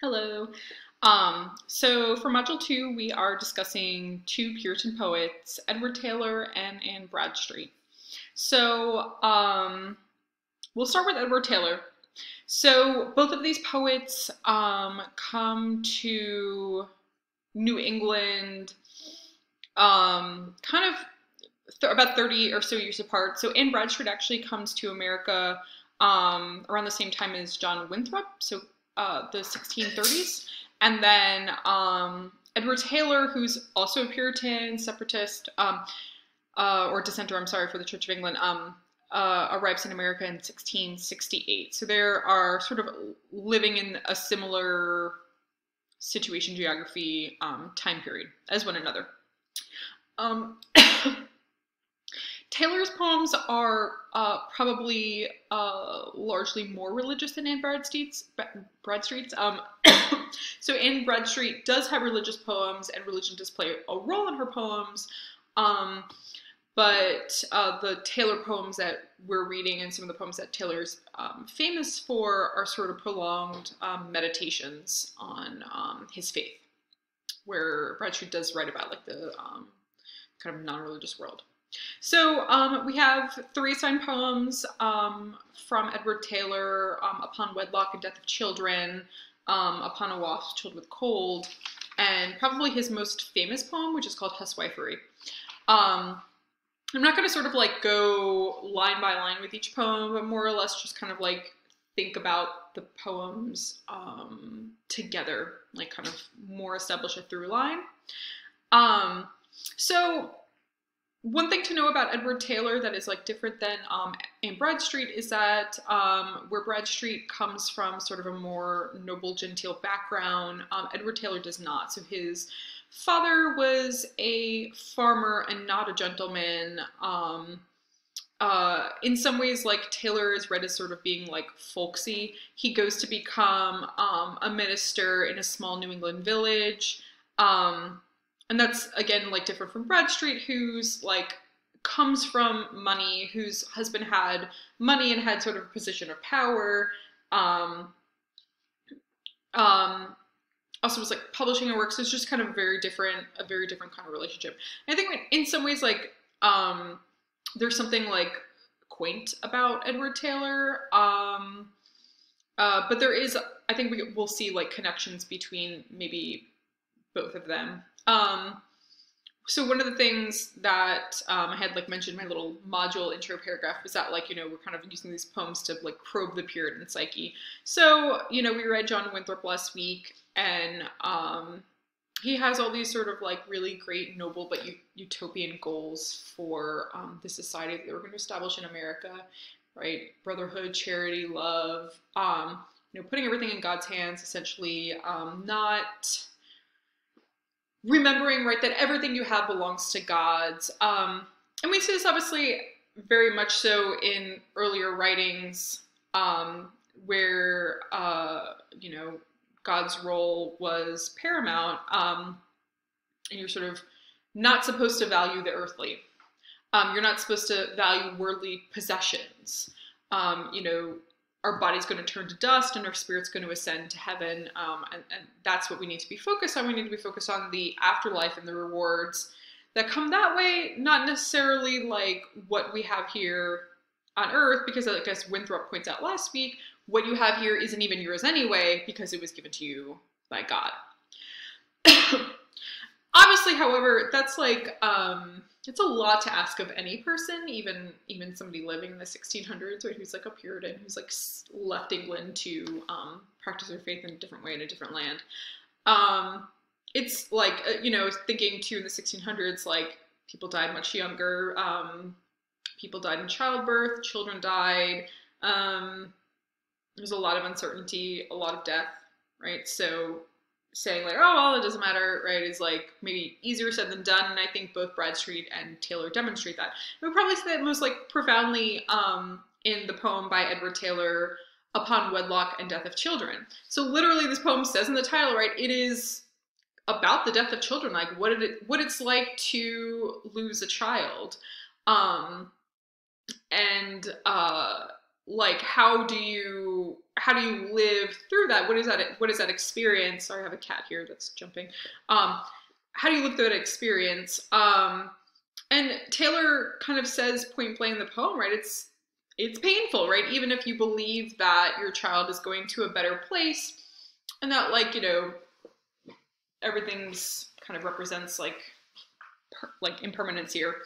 Hello. So for Module 2, we are discussing two Puritan poets, Edward Taylor and Anne Bradstreet. So we'll start with Edward Taylor. So both of these poets come to New England kind of about 30 or so years apart. So Anne Bradstreet actually comes to America around the same time as John Winthrop, so the 1630s. And then Edward Taylor, who's also a Puritan, separatist, or dissenter, I'm sorry, for the Church of England, arrives in America in 1668. So they are sort of living in a similar situation, geography, time period as one another. Taylor's poems are probably largely more religious than Anne Bradstreet's. So Anne Bradstreet does have religious poems, and religion does play a role in her poems. But the Taylor poems that we're reading and some of the poems that Taylor's famous for are sort of prolonged meditations on his faith, where Bradstreet does write about like the kind of non-religious world. So we have three assigned poems from Edward Taylor: Upon Wedlock and Death of Children, Upon a Wasp Chilled with Cold, and probably his most famous poem, which is called Huswifery. I'm not going to sort of like go line by line with each poem, but more or less just kind of like think about the poems together, like kind of more establish a through line. So one thing to know about Edward Taylor that is like different than Anne Bradstreet is that where Bradstreet comes from sort of a more noble, genteel background, Edward Taylor does not. So his father was a farmer and not a gentleman. In some ways, like Taylor is read as sort of being like folksy. He goes to become a minister in a small New England village. And that's, again, like different from Bradstreet, who's like comes from money, whose husband had money and had sort of a position of power. Also was like publishing her work, so it's just kind of a very different kind of relationship. And I think in some ways, like there's something like quaint about Edward Taylor, but there is, I think we'll see like connections between maybe both of them. So one of the things that I had like mentioned in my little module intro paragraph was that like, we're kind of using these poems to like probe the Puritan psyche. So, we read John Winthrop last week, and he has all these sort of like really great, noble, but utopian goals for the society that they were going to establish in America, right? Brotherhood, charity, love, putting everything in God's hands, essentially, not remembering, right, that everything you have belongs to God's. And we see this obviously very much so in earlier writings where, God's role was paramount, and you're sort of not supposed to value the earthly. You're not supposed to value worldly possessions. Our body's going to turn to dust and our spirit's going to ascend to heaven. And that's what we need to be focused on. We need to be focused on the afterlife and the rewards that come that way, not necessarily like what we have here on earth, because like as Winthrop points out last week, what you have here isn't even yours anyway, because it was given to you by God. Obviously, however, that's like, it's a lot to ask of any person, even somebody living in the 1600s, right, who's like a Puritan, who's like left England to practice their faith in a different way in a different land. It's like, thinking too in the 1600s, like people died much younger, people died in childbirth, children died, there's a lot of uncertainty, a lot of death, right? So saying like, oh, well, it doesn't matter, right, is like maybe easier said than done. And I think both Bradstreet and Taylor demonstrate that. We probably say that most like profoundly in the poem by Edward Taylor, Upon Wedlock and Death of Children. So literally this poem says in the title, right, it is about the death of children, like what it's like to lose a child. And like, how do you how do you live through that? What is that experience? Sorry, I have a cat here that's jumping. How do you live through that experience? And Taylor kind of says point blank in the poem, right? It's painful, right? Even if you believe that your child is going to a better place, and that, like, you know, everything's kind of represents like impermanence here.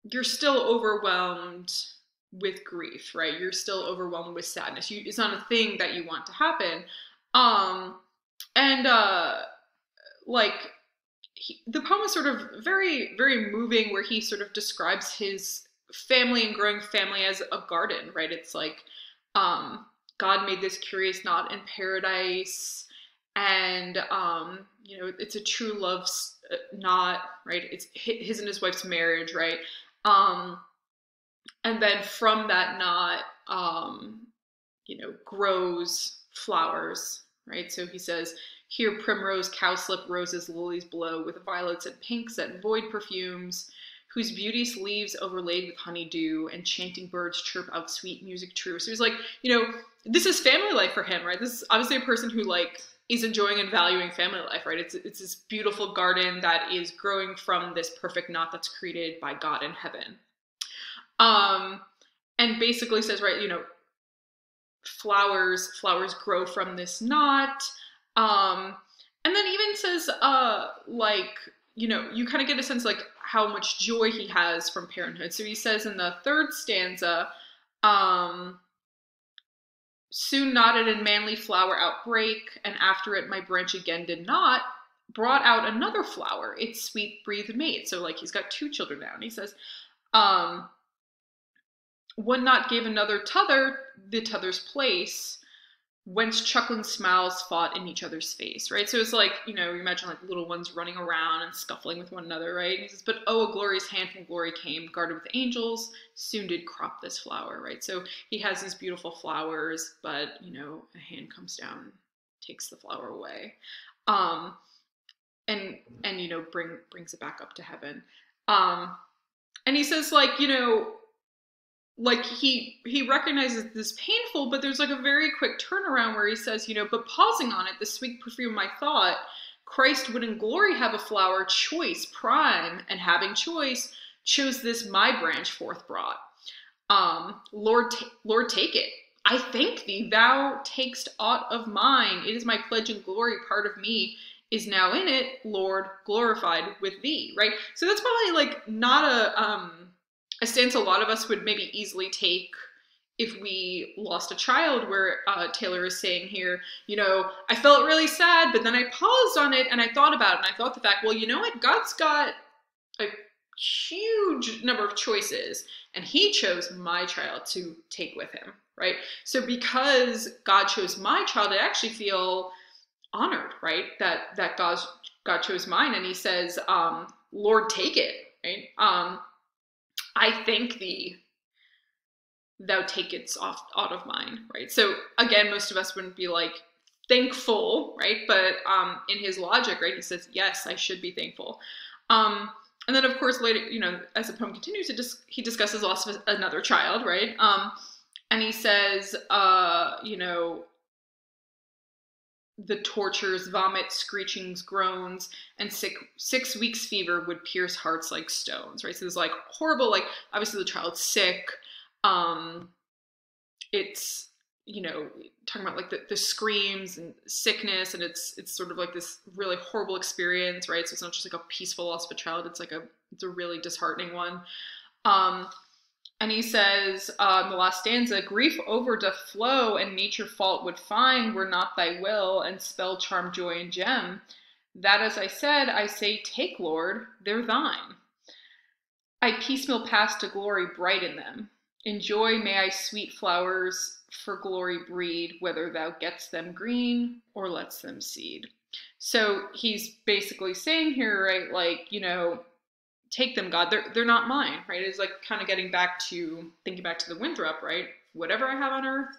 You're still overwhelmed with grief, right? You're still overwhelmed with sadness. It's not a thing that you want to happen. The poem is sort of very, very moving, where he sort of describes his family and growing family as a garden, right? It's like, God made this curious knot in paradise, and, you know, it's a true love knot, right? It's his and his wife's marriage, right? And then from that knot, you know, grows flowers, right? So he says, here primrose, cowslip, roses, lilies blow, with violets and pinks and void perfumes, whose beauty's leaves overlaid with honeydew, and chanting birds chirp out sweet music true. So he's like, you know, this is family life for him, right? This is obviously a person who, like, is enjoying and valuing family life, right? It's this beautiful garden that is growing from this perfect knot that's created by God in heaven. And basically says, right, you know, flowers grow from this knot. And then even says, like, you know, you kind of get a sense, like, how much joy he has from parenthood. So he says in the third stanza, soon nodded and manly flower outbreak, and after it my branch again did not, brought out another flower, its sweet-breathed mate. So, like, he's got two children now, and he says, one knot gave another t'other the t'other's place, whence chuckling smiles fought in each other's face, right? So it's like, you know, you imagine like little ones running around and scuffling with one another, right? And he says, but oh, a glorious hand from glory came, guarded with angels, soon did crop this flower, right? So he has these beautiful flowers, but, you know, a hand comes down, takes the flower away, and you know, brings it back up to heaven. And he says, like, you know, like he recognizes this painful, but there's like a very quick turnaround where he says, you know, but pausing on it, the sweet perfume I thought, Christ would in glory have a flower, choice, prime, and having choice, chose this my branch forth brought. Lord, take it. I thank thee, thou takest aught of mine. It is my pledge and glory, part of me is now in it, Lord, glorified with thee, right? So that's probably like not a stance a lot of us would maybe easily take if we lost a child, where Taylor is saying here, you know, I felt really sad, but then I paused on it and I thought about it, and I thought the fact, well, you know what, God's got a huge number of choices, and he chose my child to take with him, right? So because God chose my child, I actually feel honored, right? That God chose mine, and he says, Lord, take it, right? I thank thee, thou takest out of mine, right? So again, most of us wouldn't be like thankful, right? But in his logic, right, he says, yes, I should be thankful. And then of course later, you know, as the poem continues, he discusses loss of another child, right? And he says, you know, the tortures, vomit, screechings, groans, and 6 weeks fever would pierce hearts like stones, right? So there's like horrible, like obviously the child's sick. It's, you know, talking about like the screams and sickness, and it's sort of like this really horrible experience, right? So it's not just like a peaceful loss of a child, it's a really disheartening one. And he says, in the last stanza, grief over doth flow, and nature fault would find, were not thy will, and spell charm, joy, and gem. That as I said, I say, take, Lord, they're thine. I piecemeal pass to glory bright in them. In joy may I sweet flowers for glory breed, whether thou getst them green or lets them seed. So he's basically saying here, right, like, you know, take them, God, they're not mine, right? It's like kind of thinking back to the Winthrop, right? Whatever I have on earth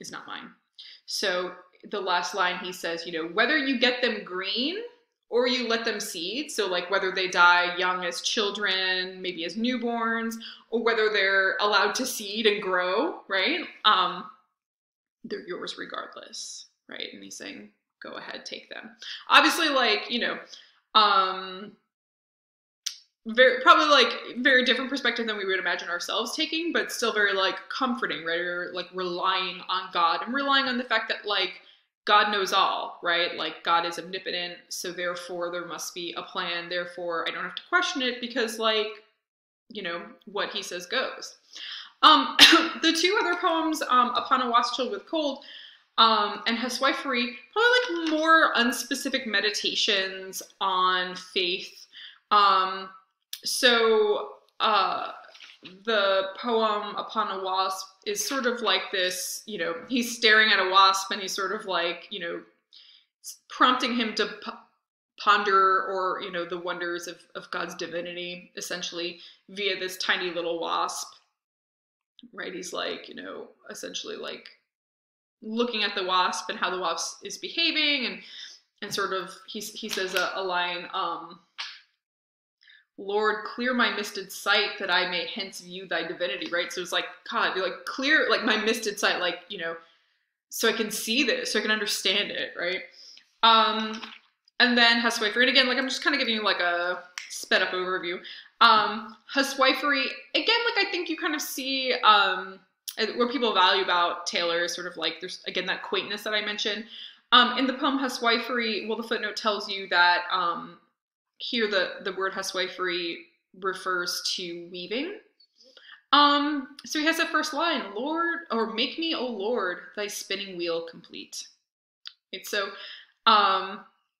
is not mine. So the last line he says, you know, whether you get them green or you let them seed. So like whether they die young as children, maybe as newborns, or whether they're allowed to seed and grow, right? They're yours regardless, right? And he's saying, go ahead, take them. Obviously, like, you know, probably like very different perspective than we would imagine ourselves taking, but still very like comforting, right? Or like relying on God and relying on the fact that like God knows all, right? Like God is omnipotent, so therefore there must be a plan. Therefore, I don't have to question it because like, you know, what he says goes. The two other poems, Upon a Wastrel with Cold, and Huswifery, probably like more unspecific meditations on faith. The poem Upon a Wasp is sort of like this, you know, he's staring at a wasp and he's sort of like, you know, prompting him to ponder or, you know, the wonders of God's divinity, essentially, via this tiny little wasp, right? He's like, you know, essentially like looking at the wasp and how the wasp is behaving and sort of, he says a line, Lord, clear my misted sight that I may hence view thy divinity, right? So it's like, God, you're like, clear, like my misted sight, like, you know, so I can see this, so I can understand it, right? And then Huswifery, and again, like I'm just kind of giving you like a sped up overview. Huswifery, again, like I think you kind of see where people value about Taylor is sort of like, there's again that quaintness that I mentioned. In the poem Huswifery, well, the footnote tells you that here the word huswifery refers to weaving. So he has that first line, Lord, or make me, O Lord, thy spinning wheel complete. And so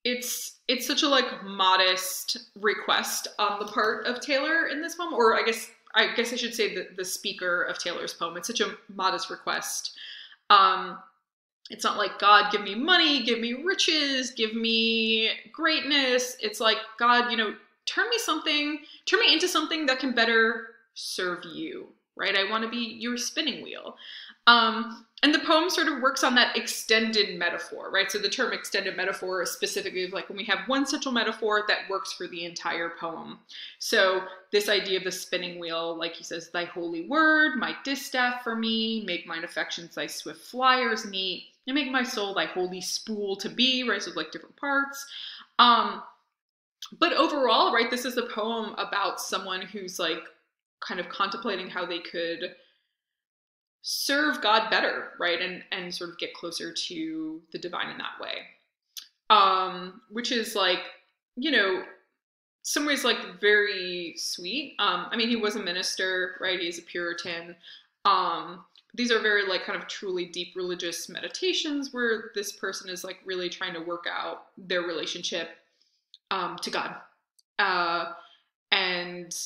it's such a like modest request on the part of Taylor in this poem, or I guess I should say the speaker of Taylor's poem. It's such a modest request. It's not like, God, give me money, give me riches, give me greatness. It's like, God, you know, turn me into something that can better serve you, right? I want to be your spinning wheel. And the poem sort of works on that extended metaphor, right? So the term extended metaphor is specifically like when we have one central metaphor that works for the entire poem. So this idea of the spinning wheel, like he says, thy holy word, my distaff for me, make mine affections thy swift flyers meet, and make my soul thy holy spool to be, right? So like different parts. But overall, right, this is a poem about someone who's like kind of contemplating how they could serve God better, right? And sort of get closer to the divine in that way. Which is like, you know, some ways like very sweet. I mean, he was a minister, right? He's a Puritan. These are very like kind of truly deep religious meditations where this person is like really trying to work out their relationship to God. And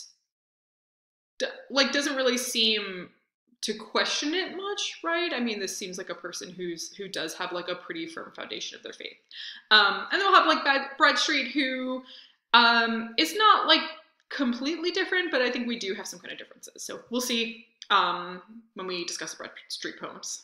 like doesn't really seem to question it much, right? I mean, this seems like a person who does have like a pretty firm foundation of their faith. And they'll have like Bradstreet, who is not like completely different, but I think we do have some kind of differences. So we'll see when we discuss the Bradstreet poems.